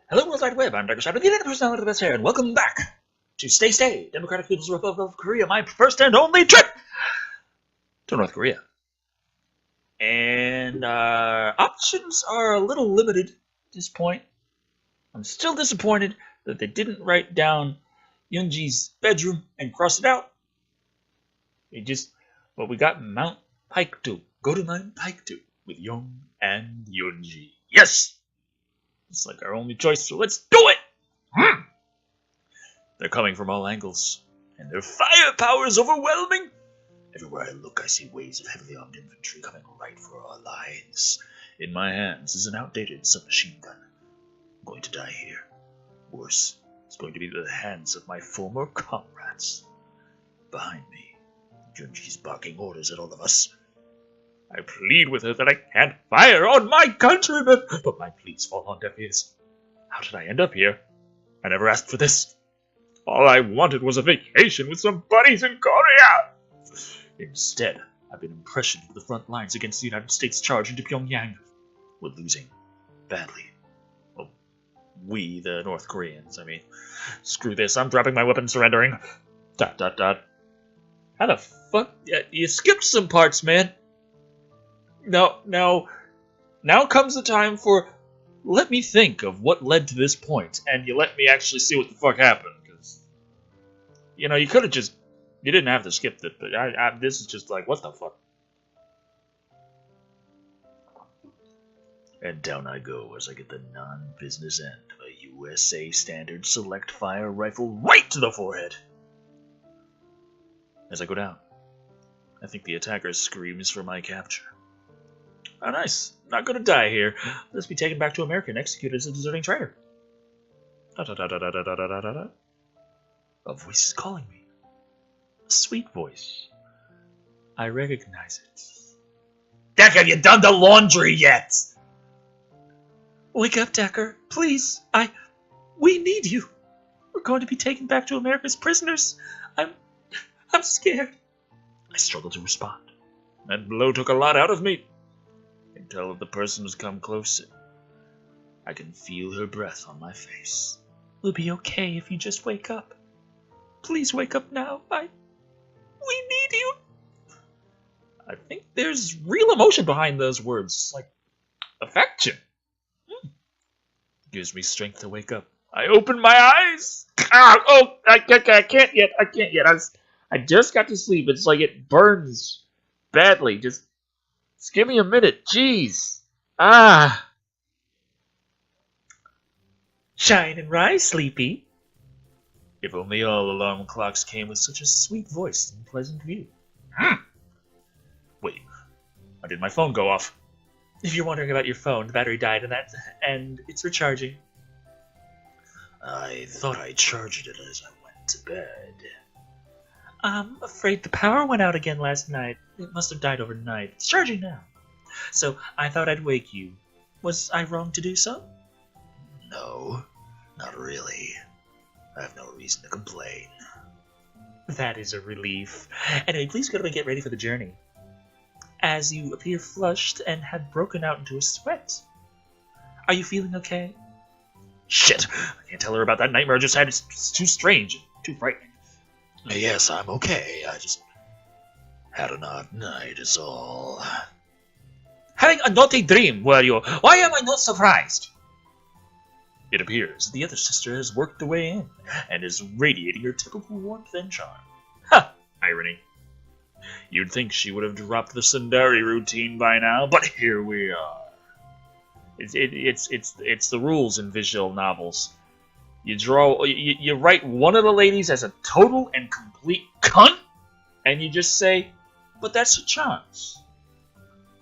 Hello, World Wide Web. I'm Dr. Shado, the internet personality of the best hair, and welcome back to Stay, Democratic People's Republic of Korea, my first and only trip to North Korea. And options are a little limited at this point. I'm still disappointed that they didn't write down Yoonji's bedroom and cross it out. We got Mount Paektu. Go to Mount Paektu with Young and Yoonji. Yes! It's like our only choice, so let's do it! They're coming from all angles, and their firepower is overwhelming. Everywhere I look, I see waves of heavily armed infantry coming right for our lines. In my hands is an outdated submachine gun. I'm going to die here. Worse, it's going to be the hands of my former comrades. Behind me, Junji's barking orders at all of us. I plead with her that I can't fire on my countrymen, but my pleas fall on deaf ears. How did I end up here? I never asked for this. All I wanted was a vacation with some buddies in Korea. Instead, I've been imprisoned to the front lines against the United States charge into Pyongyang. We're losing. Badly. Well, we, the North Koreans, I mean. Screw this, I'm dropping my weapon, surrendering. ... How the fuck? You skipped some parts, man. Now comes the time for, let me think of what led to this point, and you let me actually see what the fuck happened, because, you could have just, you didn't have to skip it, but this is just like, what the fuck? And down I go as I get the non-business end of a USA Standard Select Fire rifle right to the forehead. As I go down, I think the attacker screams for my capture. Oh, nice. Not gonna die here. Let's be taken back to America and executed as a deserting traitor. A voice is calling me. A sweet voice. I recognize it. Decker, have you done the laundry yet? Wake up, Decker. Please. We need you. We're going to be taken back to America as prisoners. I'm scared. I struggled to respond. That blow took a lot out of me. I can tell that the person has come closer. I can feel her breath on my face. We'll be okay if you just wake up. Please wake up now. We need you. I think there's real emotion behind those words, like affection. Gives me strength to wake up. I open my eyes. I can't yet. I just got to sleep. It's like it burns badly. Just give me a minute. Jeez. Shine and rise, sleepy. If only all alarm clocks came with such a sweet voice and pleasant view. Wait. How did my phone go off? If you're wondering about your phone, the battery died and it's recharging. I thought I charged it as I went to bed. I'm afraid the power went out again last night. It must have died overnight. It's charging now. So I thought I'd wake you. Was I wrong to do so? No, not really. I have no reason to complain. That is a relief. Anyway, please go to get ready for the journey. As you appear flushed and had broken out into a sweat. Are you feeling okay? Shit! I can't tell her about that nightmare I just had. It's too strange, too frightening. Yes, I'm okay. I just had an odd night is all. Having a naughty dream, were you? Why am I not surprised? It appears the other sister has worked her way in, and is radiating her typical warmth and charm. Ha! Irony. You'd think she would have dropped the Sundari routine by now, but here we are. It's the rules in visual novels. You write one of the ladies as a total and complete cunt, and you just say, but that's a chance.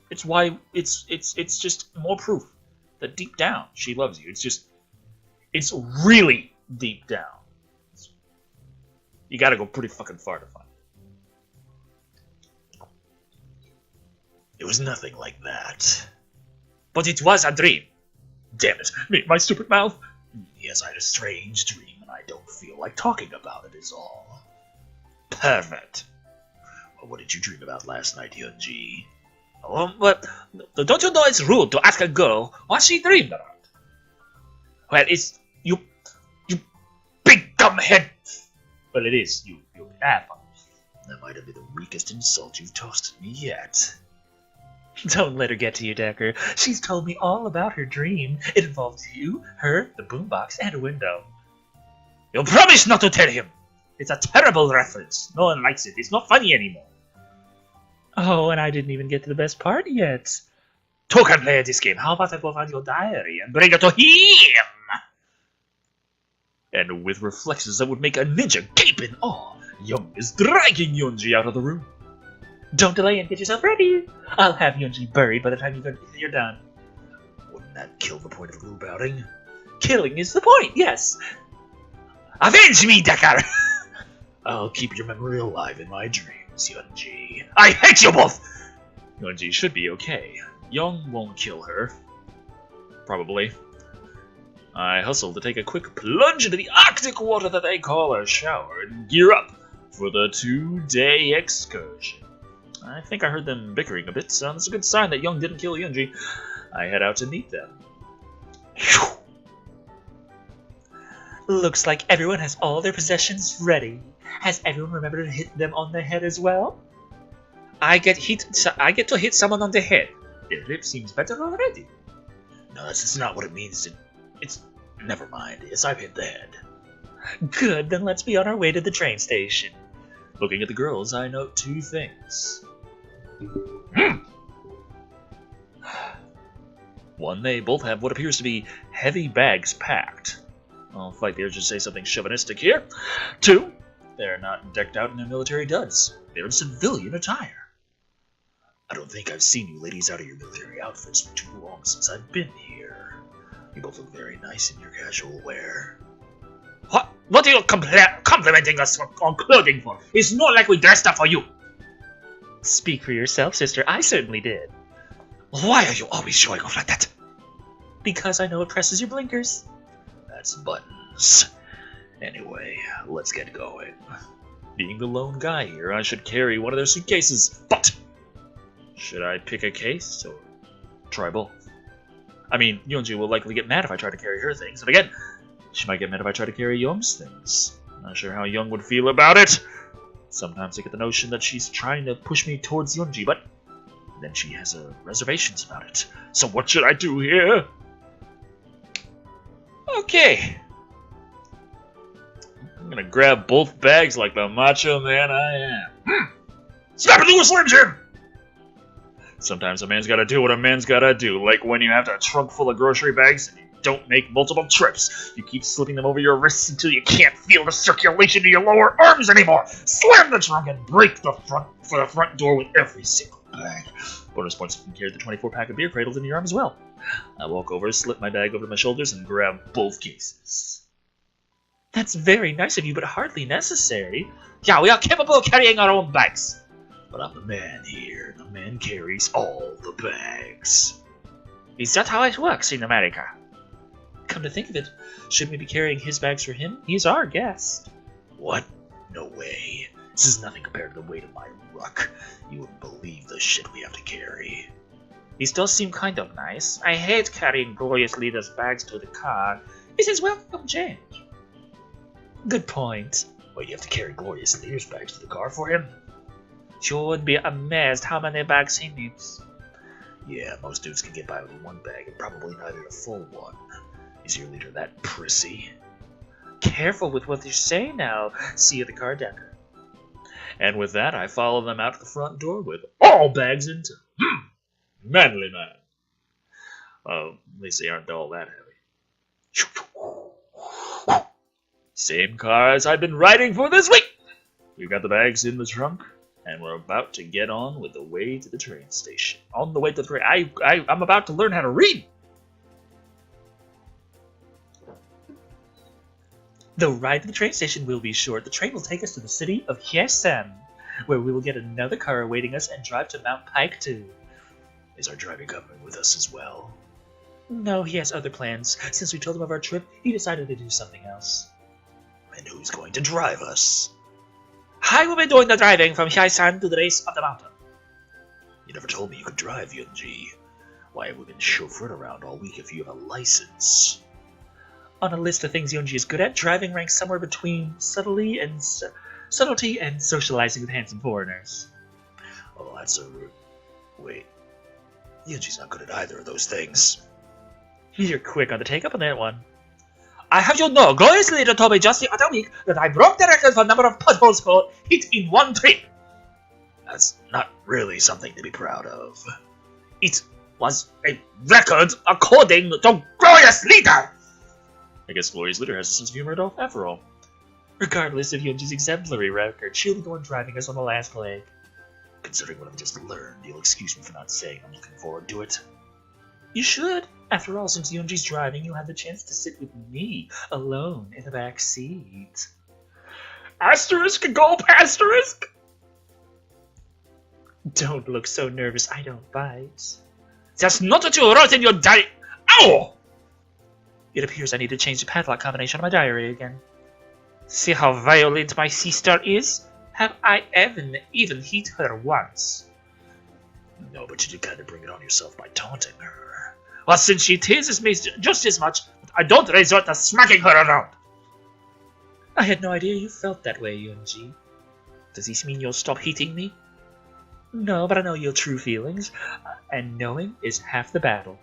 It's why it's just more proof that deep down she loves you. It's really deep down. You gotta go pretty fucking far to find it. It was nothing like that. But it was a dream. Damn it, my stupid mouth. Yes, I had a strange dream, and I don't feel like talking about it is all. Perfect. Well, what did you dream about last night, Hyunji? But don't you know it's rude to ask a girl what she dreamed about? Well, it's you big dumb head. Well, it is you apple. That might have been the weakest insult you've toasted me yet. Don't let her get to you, Decker. She's told me all about her dream. It involves you, her, the boombox, and a window. You promise not to tell him. It's a terrible reference. No one likes it. It's not funny anymore. Oh, and I didn't even get to the best part yet. Two can play this game. How about I go find your diary and bring it to him? And with reflexes that would make a ninja gape in awe, Young is dragging Yunji out of the room. Don't delay and get yourself ready. I'll have Yunji buried by the time you're done. Wouldn't that kill the point of the group outing? Killing is the point, yes. Avenge me, Decker! I'll keep your memory alive in my dreams, Yunji. I hate you both! Yunji should be okay. Young won't kill her. Probably. I hustle to take a quick plunge into the Arctic water that they call a shower and gear up for the 2-day excursion. I think I heard them bickering a bit, so that's a good sign that Young didn't kill Yunji. I head out to meet them. Phew. Looks like everyone has all their possessions ready. Has everyone remembered to hit them on the head as well? I get to hit someone on the head. The rip seems better already. No, that's not what it means. It's... Never mind. Yes, I've hit the head. Good, then let's be on our way to the train station. Looking at the girls, I note two things. One, they both have what appears to be heavy bags packed. I'll fight the urge to say something chauvinistic here. Two, they're not decked out in their military duds. They're in civilian attire. I don't think I've seen you ladies out of your military outfits for too long since I've been here. You both look very nice in your casual wear. What are you complimenting us on clothing for? It's not like we dressed up for you. Speak for yourself, sister. I certainly did. Why are you always showing off like that? Because I know it presses your blinkers. That's buttons. Anyway, let's get going. Being the lone guy here, I should carry one of their suitcases. But should I pick a case or try both? I mean, Yunji will likely get mad if I try to carry her things, and again, she might get mad if I try to carry Young's things. Not sure how Young would feel about it. Sometimes I get the notion that she's trying to push me towards Yunji, but then she has reservations about it. So what should I do here? Okay. I'm gonna grab both bags like the macho man I am. Snap into a Slim Jim! Sometimes a man's gotta do what a man's gotta do, like when you have a trunk full of grocery bags and you don't make multiple trips. You keep slipping them over your wrists until you can't feel the circulation in your lower arms anymore. Slam the trunk and break the front door with every single bag. Bonus points if you can carry the 24-pack of beer cradles in your arm as well. I walk over, slip my bag over my shoulders, and grab both cases. That's very nice of you, but hardly necessary. Yeah, we are capable of carrying our own bags. But I'm the man here, and the man carries all the bags. Is that how it works in America? Come to think of it, shouldn't we be carrying his bags for him? He's our guest. What? No way. This is nothing compared to the weight of my ruck. You wouldn't believe the shit we have to carry. These does seem kind of nice. I hate carrying Glorious Leader's bags to the car. This is welcome change. Good point. Wait, you have to carry Glorious Leader's bags to the car for him? You would be amazed how many bags he needs. Yeah, most dudes can get by with one bag and probably not even a full one. Is your leader that prissy? Careful with what you say now. See you at the car, Decker. And with that, I follow them out the front door with all bags in tow. Manly man. Well, at least they aren't all that heavy. Same car as I've been riding for this week. We've got the bags in the trunk, and we're about to get on with the way to the train station. On the way to the train. I'm about to learn how to read. The ride to the train station will be short. The train will take us to the city of Hyesan, where we will get another car awaiting us and drive to Mount Pike 2. Is our driver coming with us as well? No, he has other plans. Since we told him of our trip, he decided to do something else. And who's going to drive us? I will be doing the driving from Hyesan to the base of the mountain. You never told me you could drive, Yunji. Why have we been chauffeured around all week if you have a license? On a list of things Yunji is good at, driving ranks somewhere between subtlety and socializing with handsome foreigners. Oh, that's so rude. Wait. Yunji's not good at either of those things. You're quick on the take-up on that one. I have you know, glorious leader told me just the other week that I broke the record for number of potholes hit in one trip. That's not really something to be proud of. It was a record according to glorious leader. I guess glorious leader has a sense of humor after all. Regardless of Yunji's exemplary record, she'll be the one driving us on the last leg. Considering what I've just learned, you'll excuse me for not saying I'm looking forward to it. You should. After all, since Yunji's driving, you'll have the chance to sit with me, alone, in the back seat. Asterisk, gulp, asterisk! Don't look so nervous, I don't bite. That's not what you wrote in your diary. Ow! It appears I need to change the padlock combination on my diary again. See how violent my sister is? Have I even hit her once? No, but you do kind of bring it on yourself by taunting her. Well, since she teases me just as much, I don't resort to smacking her around. I had no idea you felt that way, Yunji. Does this mean you'll stop hating me? No, but I know your true feelings, and knowing is half the battle.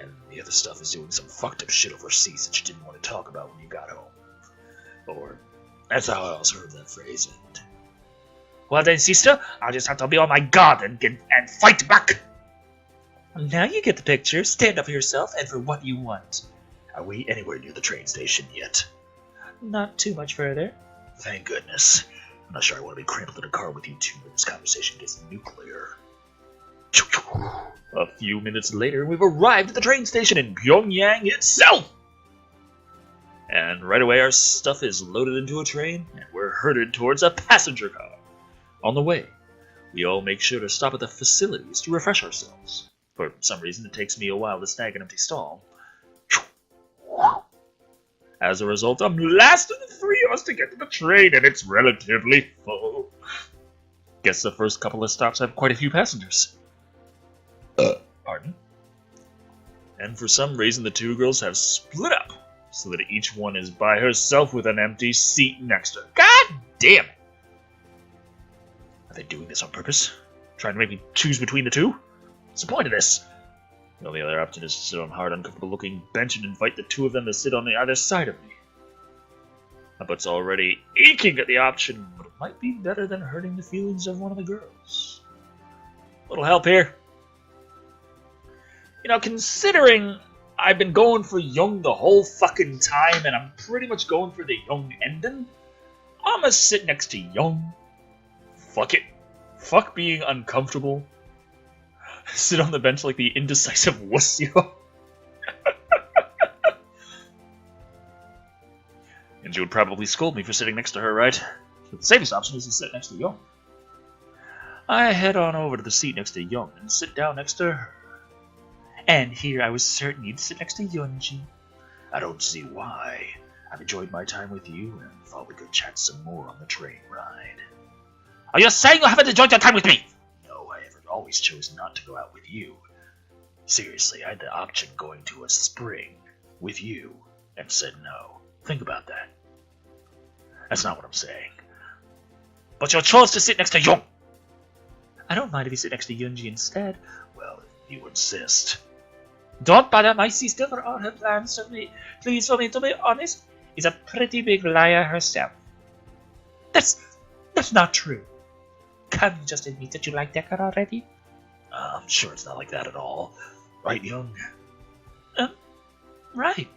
And the other stuff is doing some fucked up shit overseas that you didn't want to talk about when you got home. Or, that's how I always heard that phrase end. Well then, sister, I'll just have to be on my guard and fight back. Now you get the picture. Stand up for yourself and for what you want. Are we anywhere near the train station yet? Not too much further. Thank goodness. I'm not sure I want to be crippled in a car with you two when this conversation gets nuclear. A few minutes later, we've arrived at the train station in Pyongyang itself! And right away our stuff is loaded into a train, and we're herded towards a passenger car. On the way, we all make sure to stop at the facilities to refresh ourselves. For some reason, it takes me a while to snag an empty stall. As a result, I'm last of the three of us to get to the train, and it's relatively full. Guess the first couple of stops have quite a few passengers. Pardon? And for some reason, the two girls have split up, so that each one is by herself with an empty seat next to her. God damn it! Are they doing this on purpose? Trying to make me choose between the two? What's the point of this? The only other option is to sit on a hard, uncomfortable-looking bench and invite the two of them to sit on the other side of me. My butt's already aching at the option, but it might be better than hurting the feelings of one of the girls. A little help here. You know, considering I've been going for Young the whole fucking time, and I'm pretty much going for the Young ending, I'm gonna sit next to Young. Fuck it. Fuck being uncomfortable. Sit on the bench like the indecisive wuss you are. And she would probably scold me for sitting next to her, right? So the safest option is to sit next to Young. I head on over to the seat next to Young and sit down next to her. And here I was certain you'd sit next to Yunji. I don't see why. I've enjoyed my time with you and thought we could chat some more on the train ride. Are you saying you haven't enjoyed your time with me? No, I always chose not to go out with you. Seriously, I had the option going to a spring with you and said no. Think about that. That's not what I'm saying. But you chose to sit next to Young. I don't mind if you sit next to Yunji instead. Well, if you insist. Don't bother my sister for all her plans for me. Please, for me to be honest, is a pretty big liar herself. That's not true. Can't you just admit that you like Deckard already? I'm sure it's not like that at all. Right, Young? Right.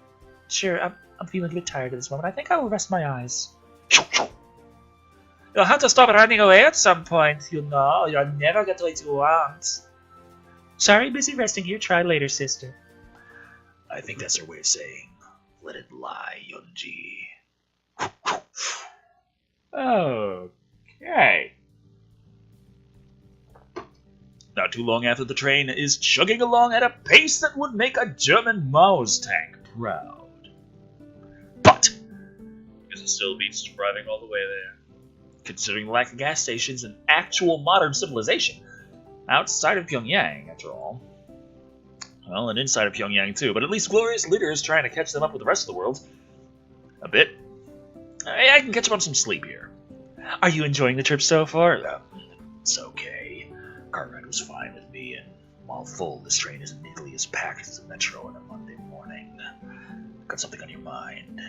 Sure, I'm feeling a bit tired at this moment. I think I will rest my eyes. You'll have to stop running away at some point, you know. You'll never get what you want. Sorry, busy resting here. Try later, sister. I think that's her way of saying, let it lie, Yunji. Okay. Not too long after, the train is chugging along at a pace that would make a German Maus tank proud. But I guess it still beats driving all the way there. Considering the lack of gas stations and actual modern civilization outside of Pyongyang, after all. Well, and inside of Pyongyang too, but at least Glorious Leader is trying to catch them up with the rest of the world. A bit. I can catch up on some sleep here. Are you enjoying the trip so far? It's okay. Car ride was fine with me, and while full, this train isn't nearly as packed as the metro on a Monday morning. Got something on your mind?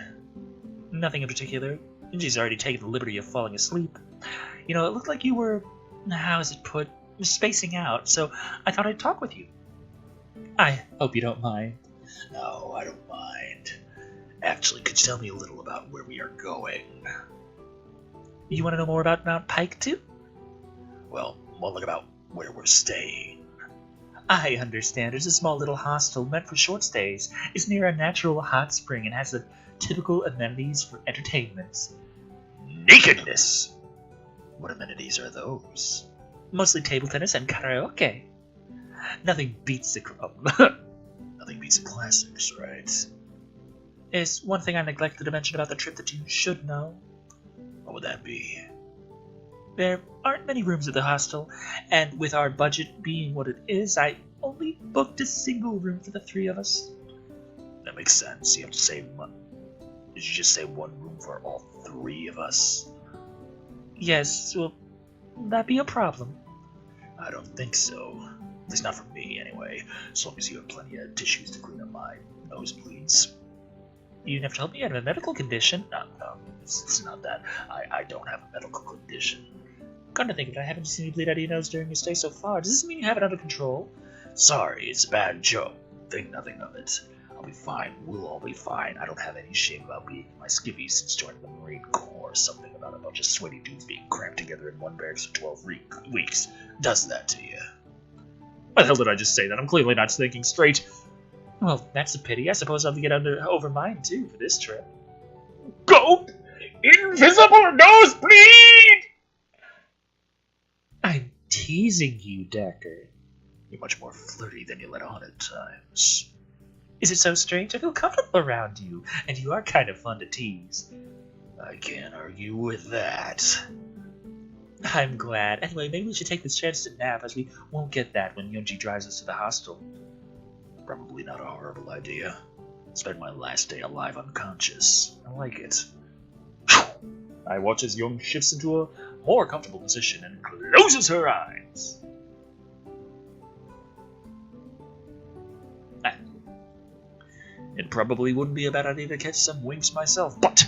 Nothing in particular. Yunji's already taken the liberty of falling asleep. You know, it looked like you were, how is it put, spacing out, so I thought I'd talk with you. I hope you don't mind. No, I don't mind. Actually, could you tell me a little about where we are going? You want to know more about Mount Pike, too? Well, more about where we're staying. I understand. It's a small little hostel meant for short stays. It's near a natural hot spring and has the typical amenities for entertainment. Nakedness! What amenities are those? Mostly table tennis and karaoke. Nothing beats the Nothing beats the classics, right? There's one thing I neglected to mention about the trip that you should know. What would that be? There aren't many rooms at the hostel, and with our budget being what it is, I only booked a single room for the three of us. That makes sense. You have to save money. Did you just say one room for all three of us? Yes, will that be a problem? I don't think so. At least not for me, anyway. As long as you have plenty of tissues to clean up my nosebleeds. You have to help me out of a medical condition. No, it's not that. I don't have a medical condition. Come to think of it, I haven't seen you bleed out of your nose during your stay so far. Does this mean you have it under control? Sorry, it's a bad joke. Think nothing of it. I'll be fine. We'll all be fine. I don't have any shame about being in my skivvies since joining the Marine Corps. Something about a bunch of sweaty dudes being cramped together in one barracks for 12 weeks does that to you. Why the hell did I just say that? I'm clearly not thinking straight. Well, that's a pity. I suppose I'll have to get over mine, too, for this trip. Go! Invisible nosebleed! I'm teasing you, Decker. You're much more flirty than you let on at times. Is it so strange? I feel comfortable around you, and you are kind of fun to tease. I can't argue with that. I'm glad. Anyway, maybe we should take this chance to nap, as we won't get that when Yunji drives us to the hostel. Probably not a horrible idea. Spend my last day alive unconscious. I like it. I watch as Young shifts into a more comfortable position and closes her eyes. It probably wouldn't be a bad idea to catch some winks myself, but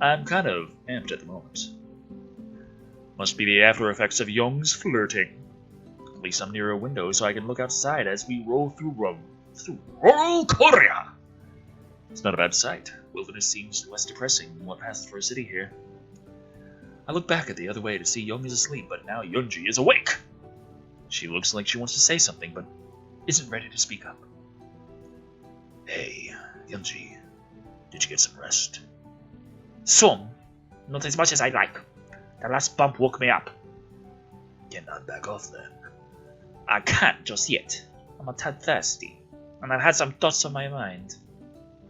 I'm kind of amped at the moment. Must be the after effects of Young's flirting. At least I'm near a window so I can look outside as we roll through rural Korea. It's not a bad sight. Wilderness seems less depressing than what passes for a city here. I look back at the other way to see Young is asleep, but now Yunji is awake. She looks like she wants to say something, but isn't ready to speak up. Hey, Yunji, did you get some rest? Some. Not as much as I'd like. The last bump woke me up. Can't not back off then. I can't just yet. I'm a tad thirsty, and I've had some thoughts on my mind.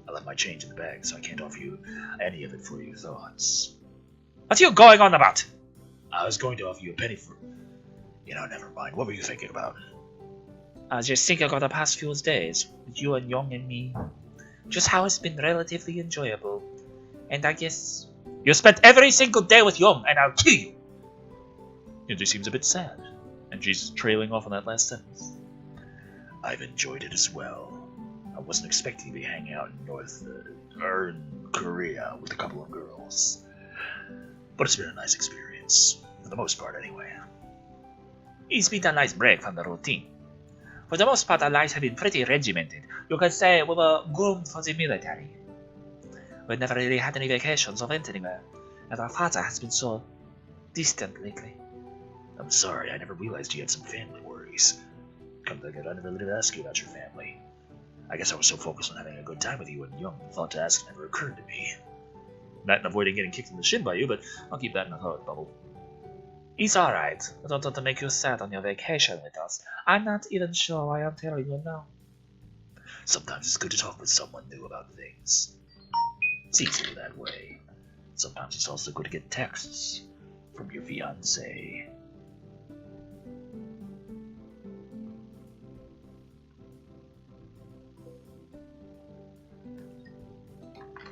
I left my change in the bag, so I can't offer you any of it for your thoughts. What are you going on about? I was going to offer you a penny for... never mind. What were you thinking about? I was just thinking about the past few days, with you and Young and me. Just how it's been relatively enjoyable. And I guess... You spent every single day with Young, and I'll kill you! Yunji seems a bit sad, and she's trailing off on that last sentence. I've enjoyed it as well. I wasn't expecting to be hanging out in Korea with a couple of girls. But it's been a nice experience, for the most part anyway. It's been a nice break from the routine. For the most part, our lives have been pretty regimented. You could say we were groomed for the military. We never really had any vacations or went anywhere, and our father has been so distant lately. I'm sorry, I never realized you had some family worries. Come to think of it, I never really asked you about your family. I guess I was so focused on having a good time with you and Young, the thought to ask never occurred to me. That and avoiding getting kicked in the shin by you, but I'll keep that in a thought bubble. It's alright. I don't want to make you sad on your vacation with us. I'm not even sure why I'm telling you now. Sometimes it's good to talk with someone new about things. It's easier that way. Sometimes it's also good to get texts from your fiancé.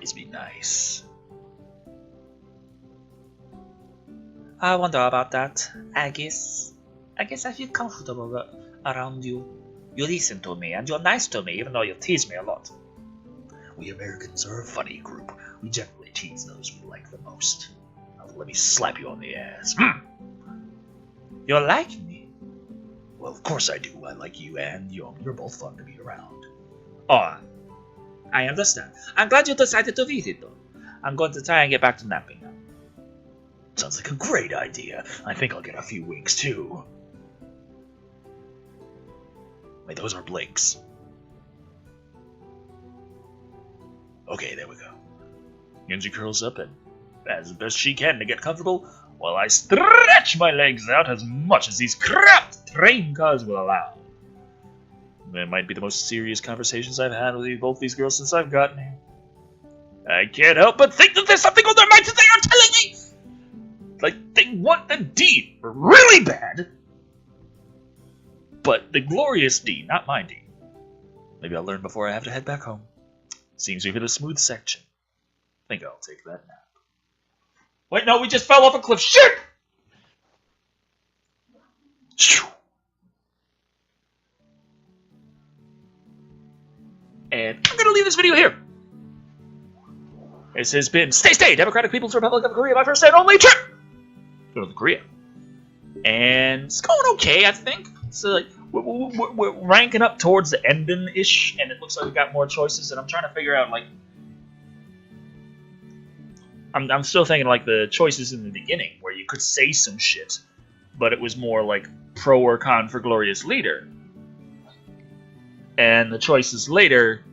always be nice. I wonder about that. I guess I feel comfortable around you. You listen to me and you're nice to me, even though you tease me a lot. We Americans are a funny group. We generally tease those we like the most. Now let me slap you on the ass. You like me? Well, of course I do. I like you and Young. You're both fun to be around. Oh, I understand. I'm glad you decided to eat it, though. I'm going to try and get back to napping now. Sounds like a great idea. I think I'll get a few winks, too. Wait, those are blinks. Okay, there we go. Yunji curls up and, as best she can to get comfortable, while I stretch my legs out as much as these cramped train cars will allow. That might be the most serious conversations I've had with both these girls since I've gotten here. I can't help but think that there's something on their minds that they are telling me! Like, they want the deed really bad, but the glorious deed, not my deed. Maybe I'll learn before I have to head back home. Seems we've hit a smooth section. Think I'll take that nap. Wait, no, we just fell off a cliff. Shit! And I'm gonna leave this video here. This has been Stay, Democratic People's Republic of Korea, my first and only trip to North Korea. And it's going okay, I think. So, like, we're ranking up towards the ending-ish, and it looks like we got more choices, and I'm trying to figure out, like... I'm still thinking, like, the choices in the beginning, where you could say some shit, but it was more, like, pro or con for Glorious Leader. And the choices later,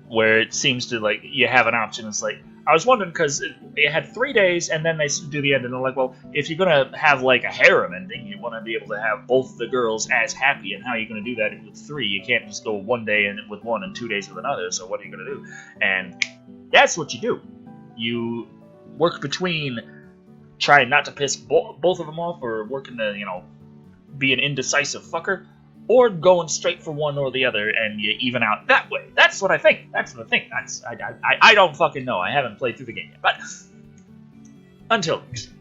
where it seems to, like, you have an option, it's like... I was wondering, because it had 3 days, and then they do the end, and they're like, well, if you're going to have, like, a harem ending, you want to be able to have both the girls as happy, and how are you going to do that with 3? You can't just go 1 day with one and 2 days with another, so what are you going to do? And that's what you do. You work between trying not to piss both of them off, or working to, you know, be an indecisive fucker, or going straight for one or the other, and you even out that way. That's what I think. I don't fucking know. I haven't played through the game yet. But until next time.